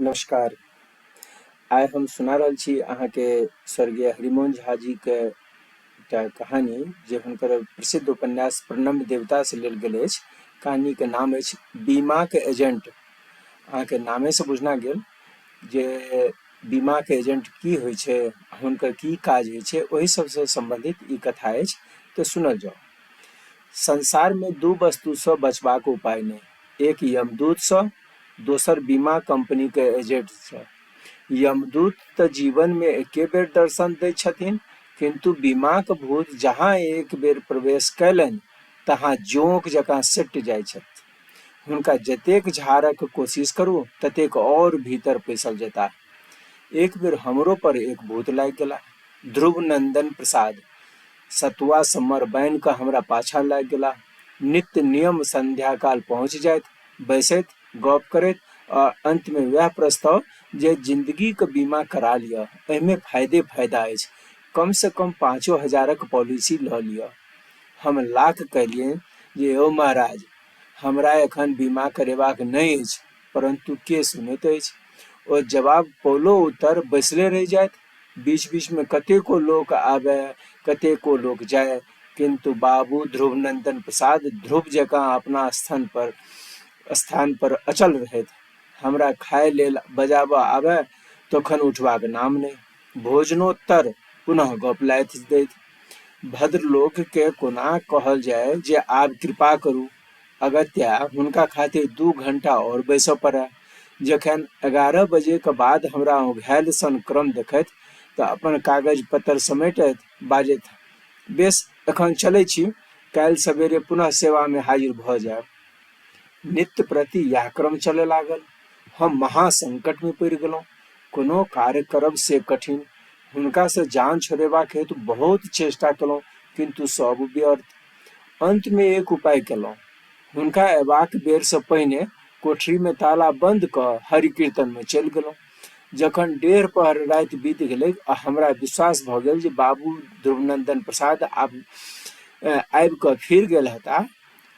नमस्कार। आइ हम सुना रहल छी अहाँके स्वर्गीय हरिमोहन झा जी के एकटा कहानी जे हुनकर प्रसिद्ध उपन्यास प्रणम्य देवता से लेल गेल अछि। कहानी के नाम अछि बीमा के एजेंट। अहाँके नामे से बुझना गेल जे बीमा के एजेंट की होइ छै, हुनकर की काज होइ छै, ओहि सबसे संबंधित ई कथा अछि। तऽ सुनल जाउ। संसार में दू वस्तु से बचबाक उपाय नहीं, एक यमदूत से, दोसर बीमा कंपनी के एजेंट से। यमदूत तऽ जीवन में एके बेर दर्शन दै छथिन, किंतु बीमाक भूत जहाँ एक बेर प्रवेश कयलनि तहाँ जोंक जकाँ सटि जाइ छथि। हुनका जतेक झाड़क कोशिश करू ततेक और भीतर पैसल जेताह। एक बेर हमरो पर एक भूत लागि गेला। ध्रुव नंदन प्रसाद सतुआ सम्मर बान्हि कऽ हमरा पाछा लागि गेला। नित्य नियम संध्या काल पहुँच जाइत, बैसैत, गप करैत आ अंत में वह प्रस्ताव जे जिंदगी के बीमा करा लिअ, एहिमे फायदा अछि, कम से कम 5,000 पॉलिसी लऽ लिअ। हम लाख कहलिए जे ओ महाराज, हमरा एखन बीमा करेबाक नहि अछि, परंतु के सुनैत अछि। ओ जवाब पौलो उत्तर बैसले रहि जाइत। बीच बीच में कतेको लोक आबे, कतेको लोक जाए, किंतु बाबू ध्रुवनंदन प्रसाद ध्रुव जकाँ अपना स्थान पर अचल रहैत। हमरा खाय लेल बजाबऽ आबे तखन उठबाक नाम नहीं। भोजनोत्तर पुनः गप लाथि दैत। भद्रलोक के कोना कहल जाय जे आब कृपा करू, अगत्या हुनका खातिर 2 घंटा और बैसऽ पड़े। जखन 11 बजे के बाद हमरा औंघायल सन क्रम देखैत तऽ अपन कागज पत्तर समेटैत बाजैत, बेस एखन चलै छी, काल्हि सवेरे पुनः सेवा में हाजिर भऽ जायब। नित्य प्रति यह क्रम चले लागल। हम महासंकट में पड़ि गेलहुँ। कोनो कार्य करब से कठिन। हुनका से जान छोड़ेबाक हेतु बहुत चेष्टा केलहुँ, किंतु सब व्यर्थ। अंत में एक उपाय केलहुँ। हुनका अयबाक बेर से पहिने कोठरी में ताला बंद कऽ हरि कीर्तन में चलि गेलहुँ। जखन 1.5 पहर राति बीत गेलै आ हमरा विश्वास भऽ गेल जे बाबू ध्रुवनंदन प्रसाद आबि कऽ फिर गेल हेताह,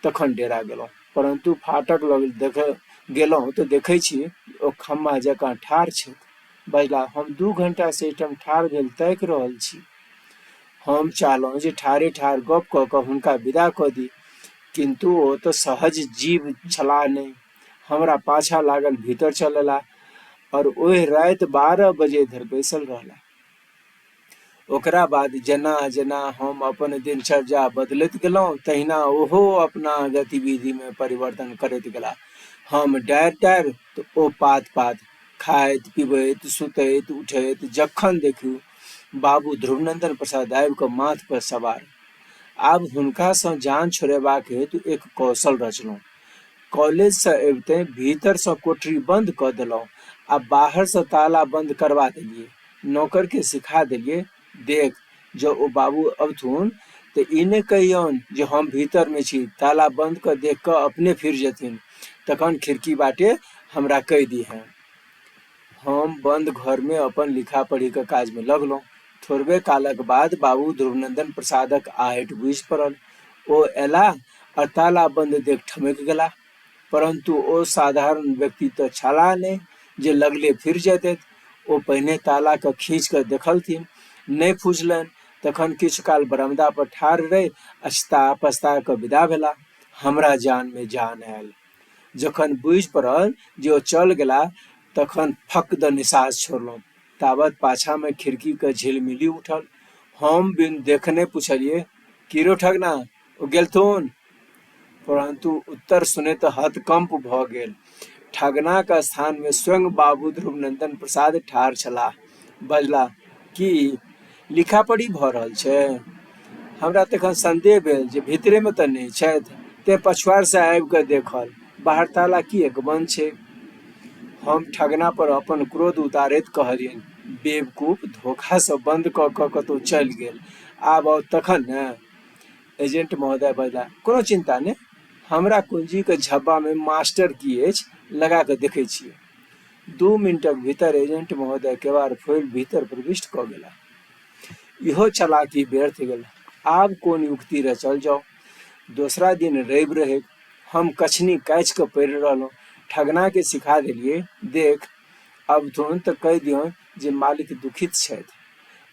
तखन डेरा गेलहुँ। परंतु फाटक लग गेलहुँ तऽ देखै छी ओ खम्मा जकाँ ठाढ़ छथि। बजला, हम 2 घंटा से एहिठाम ठाढ़ भेल ताकि रहल छी। हम चाहलहुँ जे ठाढ़े ठाढ़ गप कऽ कऽ हुनका विदा कऽ दी, किंतु ओ तऽ सहज जीव छलाह नहि। हमरा पाछा लागल भीतर चलेला और ओहि राति 12 बजे धरि बैसल रहला। ओकरा बाद जेना जेना हम अपन दिनचर्या बदलैत गेलहुँ, तहिना ओहो अपना गतिविधि में परिवर्तन करैत गेला। हम डारि डारि तऽ ओ पात पात, खाइत पीबैत सुतैत उठैत जखन देखू बाबू ध्रुवनंदन प्रसाद आबि कऽ माथ पर सवार। आब हुनका सँ जान छोड़ेबाक हेतु एक कौशल रचलहुँ। कॉलेज से अबिते भीतर से कोठरी बंद कऽ देलहुँ आ बाहर से ताला बंद करवा देलिए। नौकर के सिखा देलिए, देख जो ओ बाबू अबथुन तऽ ई नहि कहियौन जे हम भीतर में छी, ताला बंद कऽ देख कऽ अपने फिर जेथिन, तखन खिड़की बाटे हमरा कहि दीहें। हम बंद घर में अपन लिखा पढ़ी के काज में लगलहुँ। थोड़बे कालक बाद बाबू ध्रुवनंदन प्रसादक आहट बुझि पड़ल। ओ एला आ ताला बंद देख ठमकि गेला, परंतु ओ साधारण व्यक्ति तऽ छलाह नहि जे लगले फिर जेतैथ। ओ पहिने ताला के खींच कऽ देखलथिन, नहि फुजलनि, तखन किछु काल बरामदा पर ठाढ़ रहि अछता पछता कऽ विदा भेला। हमरा जान में जान आयल। जखन बुझि पड़ल जे ओ चल गेला, तखन फक द निसास छोड़लहुँ। ताबत पाछा में खिड़की के झिलमिली उठल। हम बिन देखने पुछलिए, की रो ठगना, ओ गेलथुन? परंतु उत्तर सुनैत हतकंप भऽ गेल। ठगनाक स्थान में स्वयं बाबू ध्रुवनंदन प्रसाद ठाढ़ छलाह। बजला, की लिखा पढ़ी भऽ रहल छै? हमरा तखन संदेह भेल जे भीतरे में तऽ नहि छथि, तेँ पछुआड़ से आबि कऽ देखल, बाहर ताला किएक बंद छै। हम ठगना पर अपन क्रोध उतारैत कहलियनि, बेवकूफ, धोखा से बंद कऽ कऽ कतहु चलि गेल, आब आउ तखन ने। एजेंट महोदय बजला, कोनो चिंता नहि, हमरा कुंजी के झब्बा में मास्टर की अछि, लगा कऽ देखै छियै। 2 मिनटक भीतर एजेंट महोदय केवाड़ खोलि भीतर प्रविष्ट कऽ गेला। इहो चालाकी व्यर्थ गेल। आब कोन युक्ति रचल जाउ। दोसरा दिन रवि रहै। हम कछनी काचि कऽ पड़ि रहलहुँ। ठगना के सिखा देलिए, देख अब तुरंत कहि दियौ जे मालिक दुखित छथि।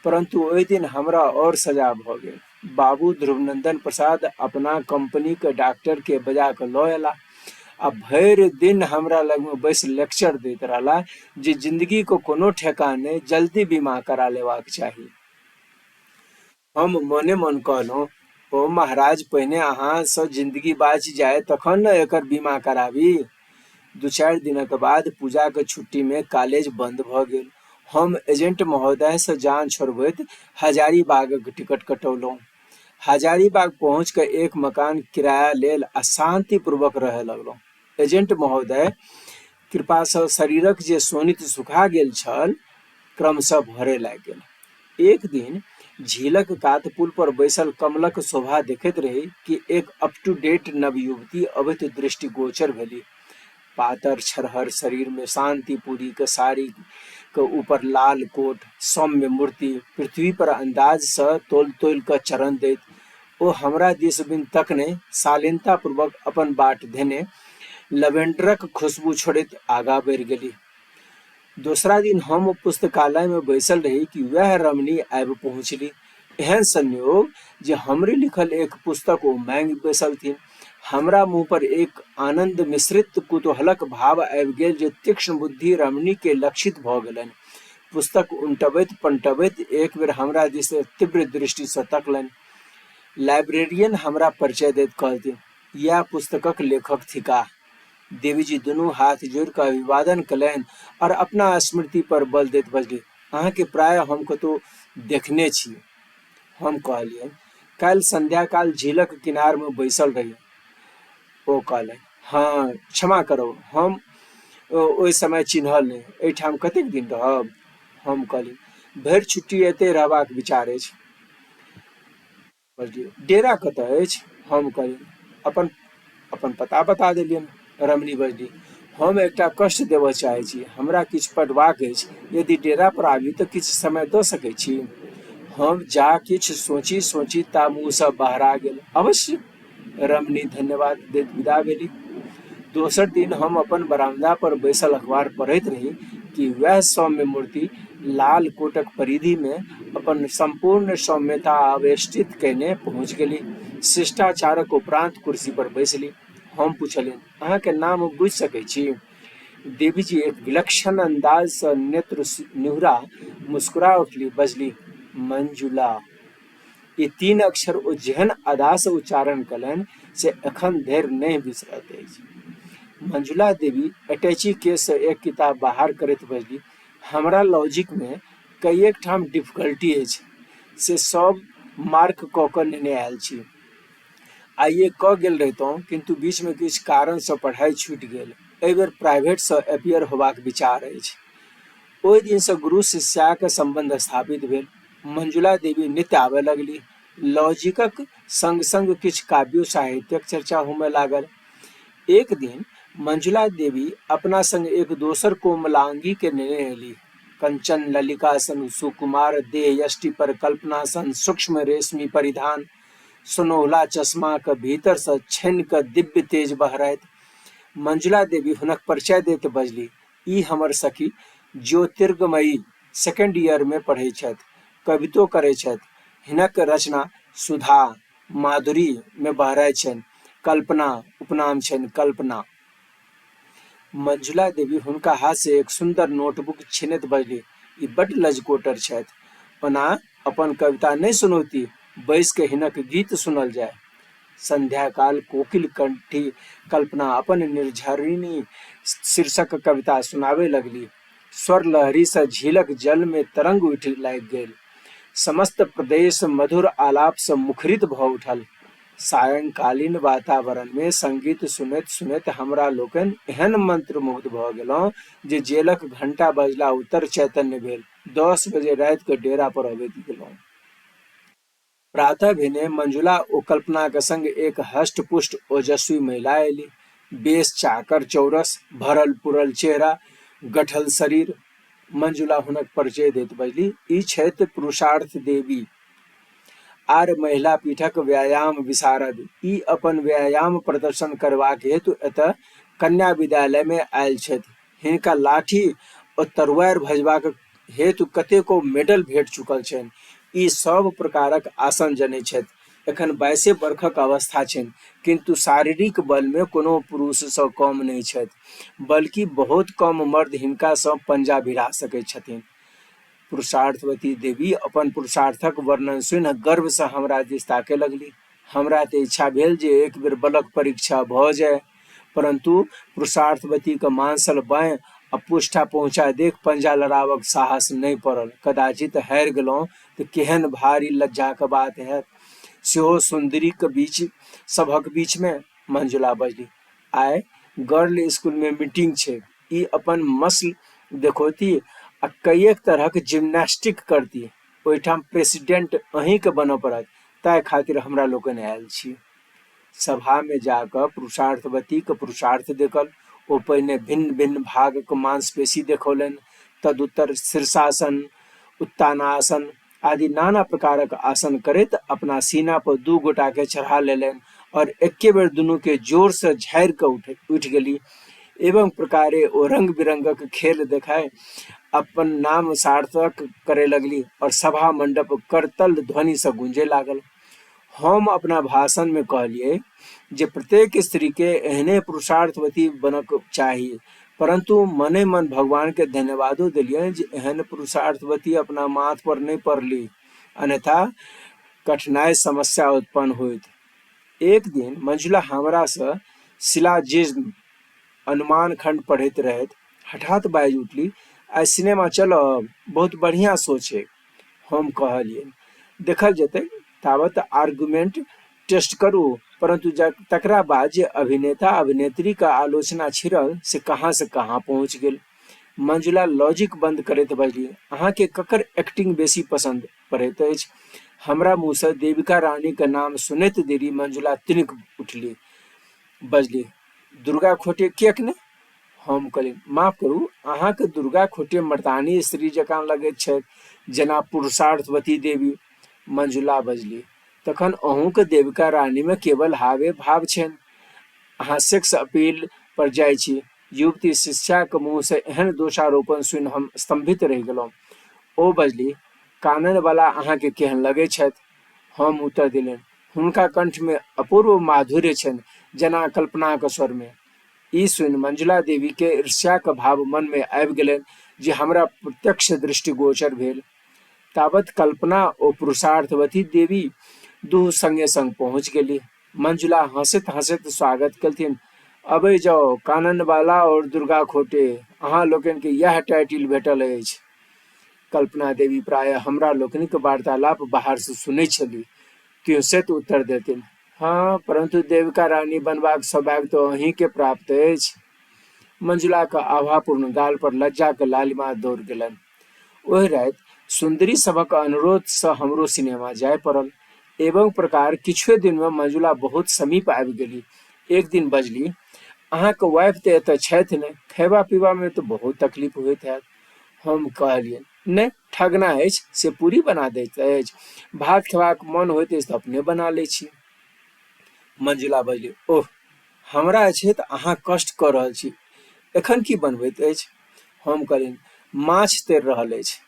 परंतु ओहि दिन हमरा और सजा भऽ गेल। बाबू ध्रुवनंदन प्रसाद अपना कंपनी के डॉक्टर के बजा कऽ लऽ एला आ भरि दिन हमरा लग में बैस लेक्चर दैत रहला जे जिंदगी को कोनो ठेकान नहीं, जल्दी बीमा करा लेबाक चाही। हम मने मन कहलहुँ, ओ महाराज, पहिने अहाँ सँ जिंदगी बाँचि जाय तखन न एकर बीमा कराबी। 2-4 दिनक बाद पूजा के छुट्टी में कॉलेज बंद भऽ गेल। हम एजेंट महोदय से जान छोड़बैत हजारीबागक टिकट कटौलहुँ। हजारीबाग पहुँच कऽ एक मकान किराया लेल आ शांतिपूर्वक रहय लगलहुँ। एजेंट महोदय कृपा सँ शरीरक जे सोनित सुखा गेल छल, क्रमशः भरय लागि गेल। एक दिन झीलक कात पुल पर बैसल कमलक शोभा देखैत रही कि एक अप टू डेट नवयुवती अवैत दृष्टिगोचर भेली। पातर छरहर शरीर में शांतिपुरी के साड़ी के ऊपर लाल कोट, सौम्य मूर्ति, पृथ्वी पर अंदाज सँ तोल कऽ चरण दैत ओ हमरा दिस बिन तकने शालीनता पूर्वक अपन बाट धेने लवेंडरक खुशबू छोड़ैत आगाँ बढ़ि गेली। दोसरा दिन हम पुस्तकालय में बैसल रही कि वह रमणी आबि पहुँचली। एहन संयोग जे हमरे लिखल एक पुस्तक ओ मांगि बैसलथिन। हमरा मुँह पर एक आनंद मिश्रित कुतूहलक भाव आबि गेल जे तीक्ष्ण बुद्धि रमणी के लक्षित भऽ गेलनि। पुस्तक उनटबैत पनटबैत एक बेर हमरा दिस तीव्र दृष्टि सँ तकलनि। लाइब्रेरियन हमरा परिचय दैत कहलथिन, यह पुस्तकक लेखक थिकाह। देवी जी दुनू हाथ जोड़ि कऽ अभिवादन कयलनि और अपना स्मृति पर बल दैत बजली, अहाँ के प्राय हम कतौ देखने छी। हम कहलियनि, काल्हि संध्या काल झीलक किनार में बैसल रही। ओ कहलनि, हाँ, क्षमा करब, हम ओहि समय चिन्हल नहि। एहिठाम कतेक दिन रहब? हम कहली, भरि छुट्टी एतै रहबाक विचार अछि। बजलियै, डेरा कतऽ अछि? हम कहली, अपन पता बता देलियनि। रमणी बजली, हम एकटा कष्ट देबऽ चाहै छी, हमरा किछु पढ़बाक अछि, यदि डेरा पर आबी तऽ किछु समय दऽ सकै छी? हम जा किछु सोची ता मुँह सँ बहरा गेल, अवश्य। रमणी धन्यवाद दैत विदा भेली। दोसर दिन हम अपन बरामदा पर बैसल अखबार पढ़ैत रही कि वह सौम्य मूर्ति लाल कोटक परिधि में अपन संपूर्ण सौम्यता आवेष्टित कयने पहुँच गेली। शिष्टाचारक उपरांत कुर्सी पर बैसली। हम पूछलियनि, अहाँ के नाम बुझि सकै छी? देवी जी एक विलक्षण अंदाज सँ नेत्र निहुरा मुस्कुरा उठली, बजली, मंजुला। ई 3 अक्षर ओ जेहन अदा सँ उच्चारण कयलनि से एखन धरि नहि बिसरैत अछि। मंजुला देवी अटैची केस सँ एक किताब बाहर करैत बजली, हमरा लॉजिक में कईएक ठाम डिफिकल्टी अछि, से सब मार्क कऽ कऽ नेने आयल छी। आइए कऽ गेल रहितौं, किंतु बीच में किछु कारण सँ पढ़ाई छूटि गेल। एहि बेर प्राइवेट सँ अपियर होबाक विचार अछि। ओहि दिन सँ गुरु शिष्याक संबंध स्थापित भेल। मंजुला देवी नित्य आबय लगली। लॉजिकक संग संग किछु काव्यो साहित्यक चर्चा होमय लागल। एक दिन मंजुला देवी अपना संग एक दोसर कोमलांगी के नेने एली। कंचन ललिका सन सुकुमार देह यष्टि पर कल्पना सन सूक्ष्म रेशमी परिधान, सुनौला चश्मा के भीतर सँ छनि कऽ दिव्य तेज बहरैत। मंजुला देवी हुनक परिचय दैत बजली, ई हमर सखी ज्योतिर्गमयी 2nd ईयर में पढ़ै छथि, कवितो करै छथि। हिनक रचना सुधा माधुरी में बहरै छनि। कल्पना उपनाम छनि कल्पना। मंजुला देवी हुनका हाथ से एक सुंदर नोटबुक छीनैत बजली, ई बड्ड लजकोटर छथि। ओना अपन कविता नहि सुनौती, बैस के हिनक गीत सुनल जाय। संध्या काल कोकिल कंठी कल्पना अपन निर्झरिणी शीर्षक कविता सुनाबे लगली। स्वर लहरी सँ झीलक जल में तरंग उठि लागि गेल। समस्त प्रदेश मधुर आलाप सँ मुखरित भऽ उठल। सायंकालीन वातावरण में संगीत सुनैत सुनैत हमरा लोकनि एहन मंत्रमुग्ध भऽ गेलहुँ जे जेलक घंटा बजला उत्तर चैतन्य भेल। 10 बजे राति के डेरा पर अबैत गेलहुँ। प्रातः भेने मंजुला ओ कल्पना के संग एक हष्ट पुष्ट ओजस्वी महिला एली। बेस चाकर चौरस, भरल पुरल चेहरा, गठल शरीर। मंजुला हुनक परिचय दैत बजली, ई छथि पुरुषार्थ देवी, आर महिला पीठक व्यायाम विशारद। ई अपन व्यायाम प्रदर्शन करबाक हेतु एतऽ कन्या विद्यालय में आयल छथि। हिनका लाठी और तरुआर भजबाक हेतु कतेको मेडल भेट चुकल छनि। ई सब प्रकारक आसन जनै छथि। एखन 22 वर्षक अवस्था छनि, किंतु शारीरिक बल में कोनो पुरुष सँ कम नहीं छथि, बल्कि बहुत कम मर्द हिनका सँ पंजा भिड़ा सकैत छथिन। पुरुषार्थवती देवी अपन पुरुषार्थक वर्णन सुनि गर्व सँ हमरा दिस ताकय लगली। हमरा तऽ इच्छा भेल जे एक बेर बलक परीक्षा भऽ जाय, परंतु पुरुषार्थवती के मांसल बाँहि आ पुष्ठा पहुँचा देख पंजा लड़ाबक साहस नहि पड़ल। कदाचित हारि गेलहुँ तऽ केहन भारी लज्जाक बात हैत, सेहो सुंदरीक बीच सभक बीच में। मंजुला बजली, आइ गर्ल स्कूल में मीटिंग छै, ई अपन मसल देखौती आ कईएक तरहक जिम्नास्टिक करती। ओहिठाम प्रेसिडेंट अहीं के बनऽ पड़त, ताहि खातिर हमरा लोकनि आयल छी। सभा में जाकऽ पुरुषार्थवती के पुरुषार्थ देखल। ओ पहिने भिन्न भिन्न भागक मांसपेशी देखौलनि, तदुत्तर शीर्षासन, उत्तानासन आदि नाना प्रकारक आसन करैत अपना सीना पर 2 गोटा के चढ़ा लेलनि और एके बेर दुनू के जोर से झाड़ि कऽ उठि गेली। एवं प्रकारे ओ रंग बिरंगक खेल देखाय अपन नाम सार्थक करे लगली और सभा मंडप करतल ध्वनि से गूंजे लागल। हम अपना भाषण में कहलिए जे प्रत्येक स्त्री के एहने पुरुषार्थवती बनक चाही, परंतु मने मन भगवान के धन्यवादो दिलिए जे एहन पुरुषार्थवती अपना माथ पर नहीं पड़ली, अन्यथा कठिनाई समस्या उत्पन्न होइत। एक दिन मंजुला हमरा से शिलाजिज्म अनुमान खंड पढ़ैत रहैत हठात बाजि उठली, आइ सिनेमा चलब, बहुत बढ़िया सोच है। हम कहलिए देखल जेतै, ताबत आर्गुमेंट टेस्ट करू, परंतु तकरा बाद जे अभिनेता अभिनेत्री का आलोचना छिड़ल से कहाँ पहुँच गेल। मंजुला लॉजिक बंद करैत बजली, अहाँ के ककर एक्टिंग बेसी पसंद पड़ैत अछि? हमरा मुँह से देविका रानी के नाम सुनैत देरी मंजुला तिनक उठली, बजली, दुर्गा खोटे किएक ने? हम कहली, माफ करू, अहाँ के दुर्गा खोटे मर्दानी स्त्री जकाँ लगैत छथि, जेना पुरुषार्थवती देवी। मंजुला बजली, तखन अहूँ के देविका रानी में केवल हावे भाव छनि। अहाँ सेक्स अपील पर जाइ छी। युवती शिष्या के मुँह से एहन दोषारोपण सुनि हम स्तंभित रहि गेलहुँ। ओ बजली, कानन वाला अहाँ के केहन लगै छथि? हम उत्तर दिलनि, हुनका कंठ में अपूर्व माधुर्य छनि, जेना कल्पनाक स्वर में। ई सुनि मंजुला देवी के ईर्ष्या के भाव मन में आबि गेलनि, जे हमरा प्रत्यक्ष दृष्टिगोचर भेल। ताबत कल्पना ओ पुरुषार्थवती देवी दू संगे संग पहुँच गेली। मंजुला हंसैत हंसैत स्वागत कलथिन, अबै जाओ कानन वाला और दुर्गा खोटे, अहाँ लोकनि के यह टाइटिल भेटल अछि। कल्पना देवी प्रायः हमरा लोकनिक वार्तालाप बाहर से सुनै छली, त्यों उत्तर देथिन, हाँ, परंतु देविका रानी बनबाक सौभाग्य तो अहीं के प्राप्त अछि। मंजुला के आभापूर्ण गाल पर लज्जा के लालिमा दौड़ गेलनि। ओहि राति सुंदरी सभक अनुरोध सँ हमरो सिनेमा जाय पड़ल। एवं प्रकार किछुए दिन में मंजुला बहुत समीप आबि गेली। एक दिन बजली, अहाँ के वाइफ तऽ एतऽ छथि ने, खैबा पीबा में तो बहुत तकलीफ होइत हैत। हम कहलिए, नहीं, ठगना अछि से पूरी बना दैत अछि, भात खेबाक मन होइत अछि तऽ अपने बना लै छी। मंजुला बजली, ओह, हमरा छै तऽ अहाँ कष्ट कऽ रहल छी, एखन की बनबैत अछि? हम कहलिए, माछ तैर रहल अछि।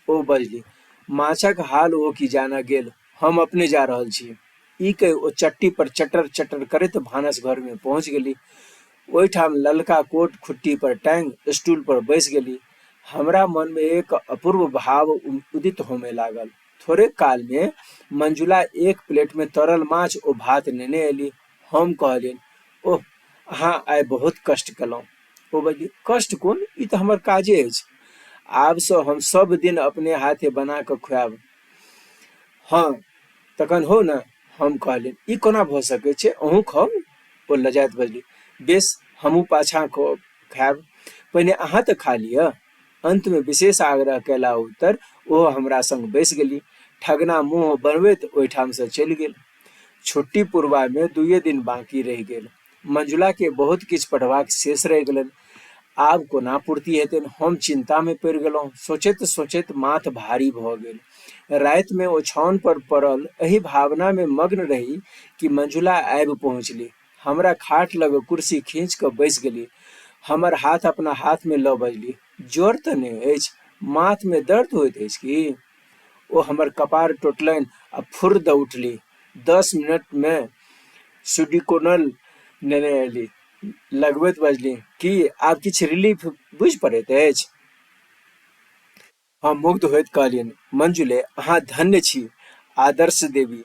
ओ बजली, माछक हाल ओ की जाना गेल, हम अपने जा रहल छी। ई कहि ओ चट्टी पर चटर चटर करैत भानस घर में पहुँच गेली। ओहिठाम ललका कोट खुट्टी पर टांग स्टूल पर बैस गेली। हमरा मन में एक अपूर्व भाव उदित होमे लागल। थोड़े काल में मंजुला एक प्लेट में तरल माछ ओ भात नेने एली। हम कहलियनि, ओह, अहाँ आइ बहुत कष्ट केलहुँ। ओ बजली, कष्ट कोन, ई तऽ हमर काजे अछि। आब सँ हम सब दिन अपने हाथे बना कऽ खुआब। हाँ, तखन हो न? हम कहलियनि, ई कोना भऽ सकैत छै, अहूँ खाउ। ओ लजाइत बजली, बेस, हमहूँ पाछाँ खायब, पहिने अहाँ तऽ खा लिअ। अंत में विशेष आग्रह कैला उत्तर ओ हमरा संग बैस गेली। ठगना मुँह बनबैत ओहिठाम से चलि गेल। छुट्टी पुरबा में 2 दिन बाकी रहि गेल। मंजुला के बहुत किछु पढ़बाक शेष रहि गेलनि। आब कोना पूर्ति हेतनि, हम चिंता में पड़ि गेलहुँ। सोचैत सोचैत माथ भारी भऽ गेल। राति में ओछाओन पर पड़ल एही भावना में मग्न रही कि मंजुला आबि पहुँचली। हमरा खाट लग कुर्सी खींच कऽ बैस गेली। हमर हाथ अपना हाथ में ल बजली, जोर तो नहीं अछि, माथ में दर्द होइत अछि की? ओ हमर कपार टोटलनि आ फुर्र द उठली। 10 मिनट में सुडिकोनल नेने अयली, लगबैत बजली, की आब किछु रिलीफ बुझि पड़ैत अछि? हम मुग्ध होइत कहलियनि, मंजुले, अहाँ धन्य छी, आदर्श देवी।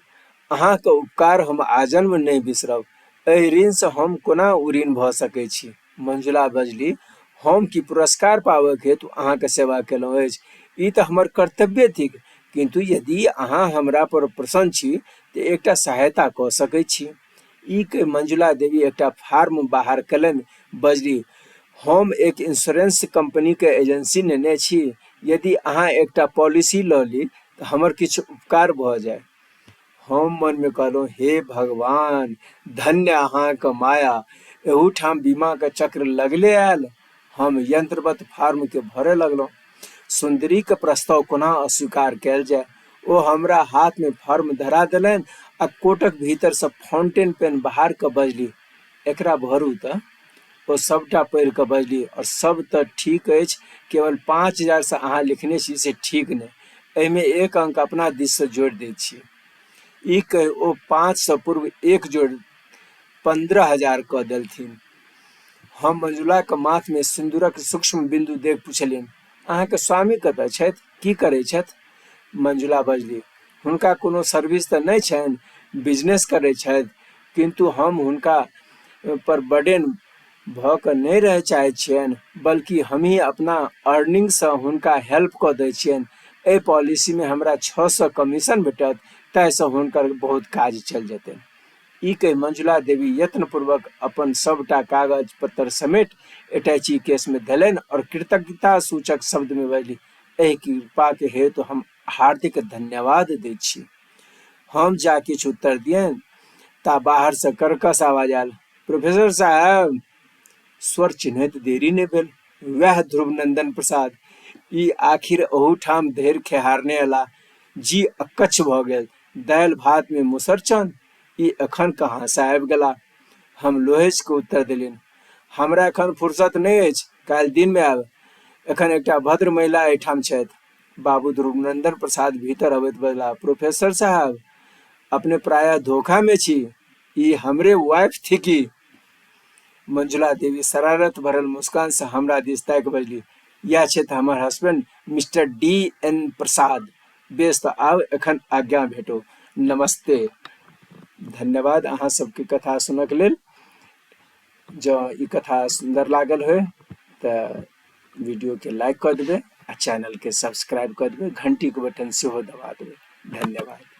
अहाँके उपकार हम आजन्म नहि बिसरब। एहि ऋणसँ हम कोना उऋण भऽ सकैत छी? मंजुला बजली, हम की पुरस्कार पाबक हेतु अहाँके सेवा केलहुँ अछि? ई तऽ हमर कर्तव्य थिक, किंतु यदि अहाँ हमरा पर प्रसन्न छी तऽ एकटा सहायता कऽ सकैत छी। ई के मंजुला देवी एकटा फार्म बाहर कयलनि, बजली, हम एक इंश्योरेंस कंपनी के एजेंसी नेने छी। यदि अहाँ एकटा पॉलिसी लऽ ली तऽ हमर किछु उपकार भऽ जाय। हम मन में कहलहुँ, हे भगवान, धन्य अहाँके माया, एहूठाम बीमा के चक्र लगले आयल। हम यंत्रवत फार्म के भरे लगलहुँ। सुंदरी के प्रस्ताव कोना अस्वीकार कयल जाय? ओ हमरा हाथ में फॉर्म धरा देलनि आ कोटक भीतर से फाउंटेन पेन बाहर के बजली, एकरा भरू तऽ। ओ सबटा पढ़ि कऽ बजली, और सब तऽ ठीक अछि, केवल 5,000 से अहाँ लिखने छी से ठीक नहि, एहिमे 1 अंक अपना दिस से जोड़ि दै छी। ई कहि ओ 5 से पूर्व 1 जोड़ि 15,000 कऽ देलथिन। हम मंजुला के माथ में सिंदूरक सूक्ष्म बिंदु देख पुछलियनि, अहाँके स्वामी कतऽ छथि, की करै छथि? मंजुला बजली, हुनका कोनो सर्विस तऽ नहि छनि, बिजनेस करै छथि, किंतु हम हुनका पर बर्डन भऽ कऽ नहि रह चाहै छियनि, बल्कि हमही अपना अर्निंगसँ हुनका हेल्प कऽ दै छियनि। एहि पॉलिसी में हमरा 600 कमीशन भेटत, ताहिसँ हुनकर बहुत काज चलि जेतनि। ई कहि मंजुला देवी यत्नपूर्वक अपन सबटा कागज पत्तर समेट अटैची केस में धयलनि और कृतज्ञता सूचक शब्द में बजली, एहि कृपा के हेतु हम हार्दिक धन्यवाद दै छी। हम जा किछु उत्तर दियनि ता बाहर से कर्कश आवाज आयल, प्रोफेसर साहब। स्वर चिन्हैत देरी नहि भेल, वएह ध्रुव नंदन प्रसाद। ई आखिर अहूठाम धैर्य खेहारने अयला। जी अकच्छ भऽ गेल। दालि भात में मुसरचन, ई एखन कहाँ से आबि गेला? हम लोहेछ के उत्तर देलियनि, हमरा एखन फुर्सत नहि अछि, काल्हि दिन में आयब। एखन एकटा भद्र महिला एहिठाम छथि। बाबू ध्रुवनंदन प्रसाद भीतर अबैत बजला, प्रोफेसर साहब, अपने प्रायः धोखा में छी, ई हमरे वाइफ थी की? मंजुला देवी शरारत भरल मुस्कान से हमरा दिस ताकि बजली, यह छथि हमर हस्बैंड मिस्टर D.N. प्रसाद। बेस तऽ आब एखन आज्ञा भेटो, नमस्ते। धन्यवाद अहाँ सबके कथा सुनक लेल। जँ ई कथा सुंदर लागल होय तऽ वीडियो के लाइक कऽ देबै आ चैनल के सब्सक्राइब कऽ देबै, घंटी के बटन सेहो दबा देबै। धन्यवाद।